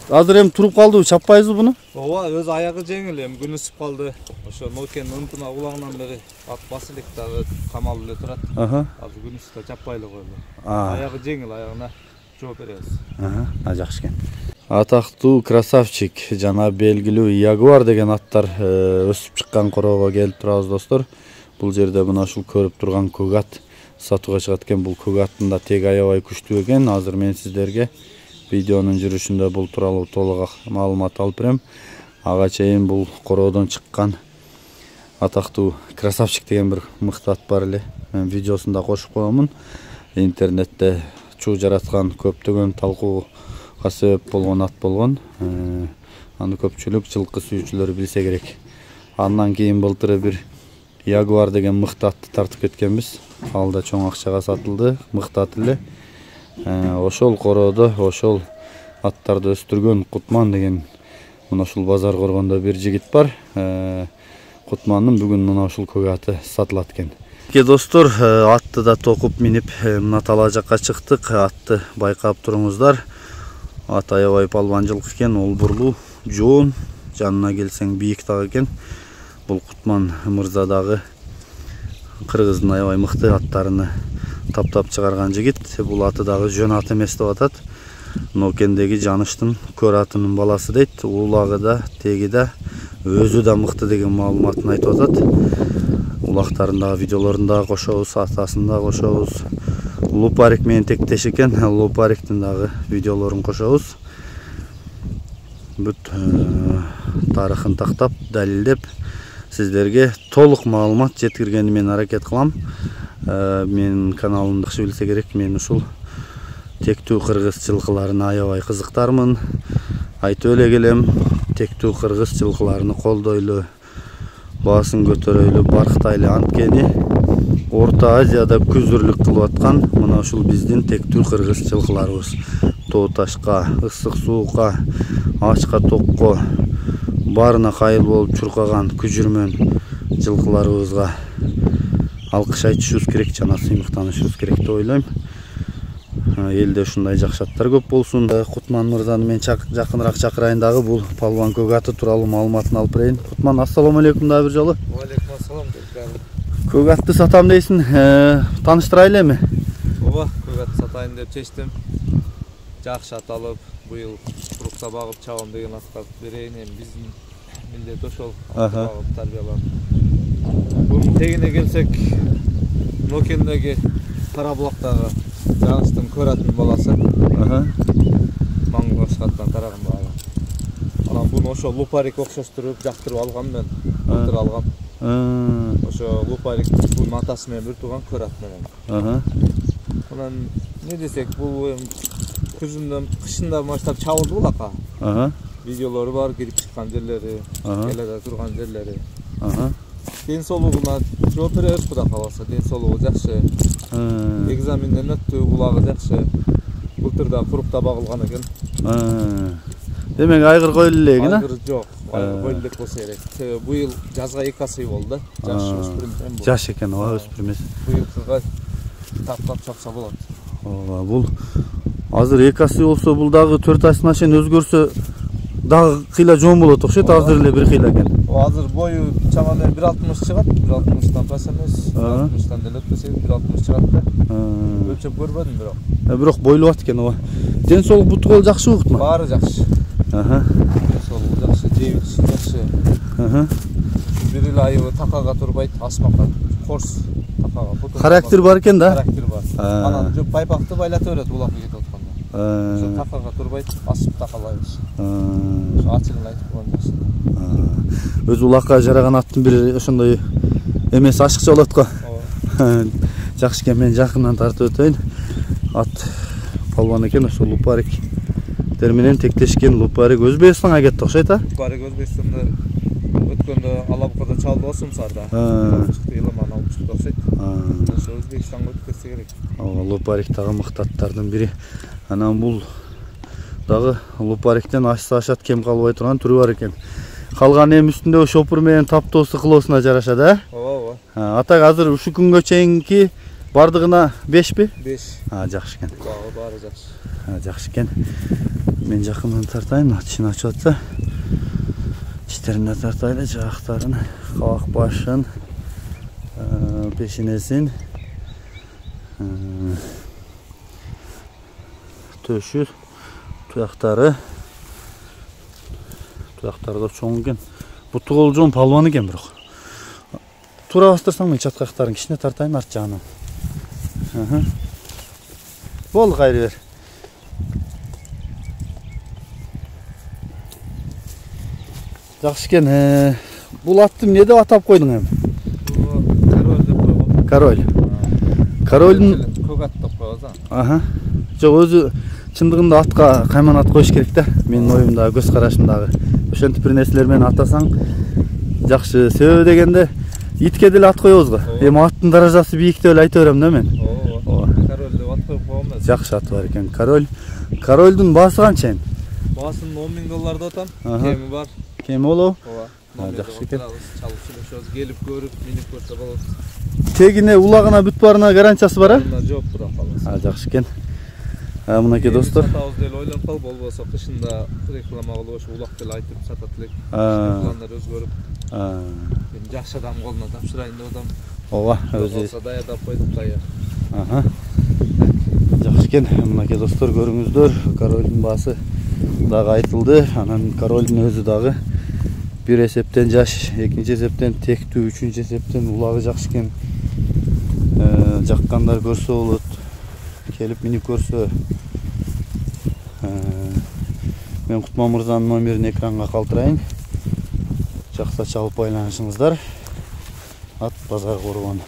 Азыр эми туруп калдыбы, чаппайсызбы буну? Ооба, өз аягы жеңил, эми күн ысып калды. Ошо Нокенин ынтына улагынан бери ат басылык дагы камалып эле турат. Азыр күн ысыкта чаппай эле коелу. Аягы жеңил, аягына жооп беребиз. Жакшы экен. Атактуу красавчик жана белгилүү Ягуар деген аттар өсүп чыккан короого келип турабыз достор. Бул жерде мына ушул көрүп турган көк ат сатууга чыгат экен. Бул көк аттын да теги аябай күчтүү экен. Азыр мен сиздерге видеонун жүрүшүндө бул тууралуу толук маалымат алып берем. Ага чейин бул короодон чыккан атактуу красавчик деген бир мыкты ат бар эле. Мен видеосун да кошуп коемун. Интернетте чуу жараткан көптөгөн талкууга себеп болгон ат болгон. Аны көпчүлүк жылкы сүйүүчүлөр билсе керек. Андан кийин былтыр бир Ягуар деген мыкты атты тартып кеткенбиз. Ал да чоң акчага сатылды, мыкты ат эле. Ошол короодо ошол аттарды өстүргөн Кутман деген мына ушул базар коргондо бир жигит бар. Кутмандын бүгүн мына ушул көк аты сатылат экен. Достор, атты да токуп минип мына тала жакка чыктык. Атты байкап туруңуздар. Ат аябай палбанчылык экен, олбурлуу, жоон, жанына келсең бийик дагы экен. Бул Кутман мырза дагы кыргыздын аябай мыкты аттарыны таптап чыгарган жигит. Бул аты дагы жөн ат эмес деп атат. Нокендеги Жаныштын көр атынын баласы дейт. Улагы да, теги да, өзү да мыкты деген маалыматын айтып атат. Улактарын дагы видеолорун дагы кошобуз, атасын да кошобуз. Лупарик менен тектеш экен. Лупариктин дагы видеолорун кошобуз. Бүт тарыхын тактап, далилдеп сиздерге толук маалымат жеткиргени мен аракет кылам. Менин каналымды киши билсе керек, мен ушул тектүү кыргыз жылкыларына аябай кызыктармын. Айтып эле келем, тектүү кыргыз жылкыларını колдойлу, баасын көтөрөйлү, барктайлы. Анткени Орто Азияда күзүрлүк кылып аткан мына ушул биздин тектүү кыргыз жылкыларыбыз. Тоо ташка, ысык суукка, ачка токко баарына кайыл болуп чуркаган күжүрмөн жылкыларыбызга алкыш айтышыбыз керек, жана сыймыктанышыбыз керек деп ойлойм. Элде ушундай жакшы аттар көп болсун. Кутман мырзаны мен жакыныраак чакырайын дагы бул палбан көк аты тууралуу маалыматын алып берейин. Кутман, ассаламу алейкум да бир жолу. Ва алейкум ассалам. Көк атты сатам дейсиң, тааныштырайлы эми? Ооба, көк ат сатайын деп чечтим. Жакшы ат алып, быйыл курукта багып чабам деген атка берейин. Эми биздин милдет ошол, багып тарбиялап. Бунун тегине келсек, Нокендеги Карабулактагы Жаныштын көр атынын баласы. Маңгашкаттан тараган бала. Анан буну ошо Лупарик окшоштуруп, жактырып алгам мен. Былтыр алгам. Ошо Лупарик бунун атасы менен бир тууган көр ат менен. Анан не десек, бул күзүндөн, кышында баштап чабылды бул ака. Видеолору бар, кирип чыккан жерлери, келеде турган жерлери. Ден соолугуна жооп беребиз, Кудай кааласа. Ден соолугу жакшы. Экзаменден өттү, улагы жакшы. Былтыр да курукта багылган экен. Демек айгыр койлу эле экен, а? Айгыр жок, айгыр койлу элек болсо керек. Себеби быйыл жазга 2 ай болду да. Жаш өспүрүм бул. Жаш экен, ооба, өспүрүм эмес. Быйылкыга таптап чапса болот. Ооба, бул азыр 2 ай болсо, бул дагы 4 айсына чейин өзгөрсө дагы кыйла жоон болот окшойт. Азыр эле бир кыйла экен. Азыр бою чамамен 1.60 чыгат. 1.60тан пас эмес. 1.60тан деле өтпөсө 1.60 чыгат да. Өлчөп көрбөдүм бирок. Бирок бойлубат экен, ооба. Ден соолук буту кол жакшыбы Кутман? Баары жакшы. Ден соолугу жакшы, жебиши жакшы. Бир эле айыбы такага турбайт, асмакка корс такага. Характер бар экен да? Характер бар. Анан байпакты байлата берет улакка кетип атканда. Ошо такага турбайт, асып такалайбыз. Ошо ачыгын айтып койгон жакшы. Өз улакка жараган аттын бири ошондой эмес, ашыкча болот го. Жакшы экен, мен жакындан тартып өтөйүн. Ат палбан экен, ошо Лупарик терменен тектешкен. Лупарик Өзбекстанга кетти окшойт, а? Лупарик Өзбекстанда өткөндө Алабукада чалды го Сумсарда. Чыкты Иламан алып чыкты окшойт. Ошо Өзбекстанга өтүп кетсе керек. Лупарик дагы мыкты аттардын бири. Анан бул дагы Лупариктен ашса-ашат кем калбай турган түрү бар экен. Калган эми үстүндө шопур менен таптоосу кылоосуна жараша да? Ооба. Атак азыр ушу күнгө чейинки бардыгына 5пи? 5. Жакшы экен. Баары жакшы. Жакшы экен. Мен жақыннан тартайын, тишин ачып атса. Тиштерине тартайлы, жақтарын, қабақ башын, пешенесин, төші, тұяқтары. Тұяқтары да чоң екен. Бұты қол жоң палуан екен бірақ. Тура бастырсаң мен чатқақтарын кішіне тартайын арт жағынан. Бол қайры бер. Жақсы екен. Бұл атты не деп атап қойдың әм? Король деп қойғым. Король. Корольдің... Көк ат деп қойғыза. Жоқ, өзі шындығында атқа қайман ат қойыш керек та. Менің ойымдағы, көз қарашымдағы. Ошентип бир нерселермен атасаң жакшы. Себеби дегенде итке деле ат коебуз го. Эми аттын даражасы бийик деп эле айта берем да мен. Король деп ат коюп койгом мен. Жакшы аты бар экен. Король. Корольдун баасы канча эми? Баасын $10.000 атам. Кеми бар. Кеми болобу? Жакшы экен. Чалып сүйлөшөбүз, келип көрүп, минип көрсө болот. Тегине улагына бүт барына гарантиясы бар, Жок, бирок калат. Жакшы экен. Мынакей достор. Сатабыз деле ойлонуп калып, болбосо кышында реклама кылып ошо улак деле айтып сатат элек. Пландар өзгөрүп. Мен жакшы адам колуна тапшырайын деп атам. Ооба, өзү. Болсо даярдап койдук даяр. Жакшы экен. Мынакей достор, көрүңүздөр, корольдун баасы дагы айтылды. Анан корольдун өзү дагы бир эсептен жаш, экинчи эсептен тектүү, үчүнчү эсептен улагы жакшы экен. Жаккандар көрсө болот. Келип минип көрсө. Мен Кутман мырзанын номерин экранга калтырайын. Жакса чалып байланышыңыздар. Ат базар Кургон.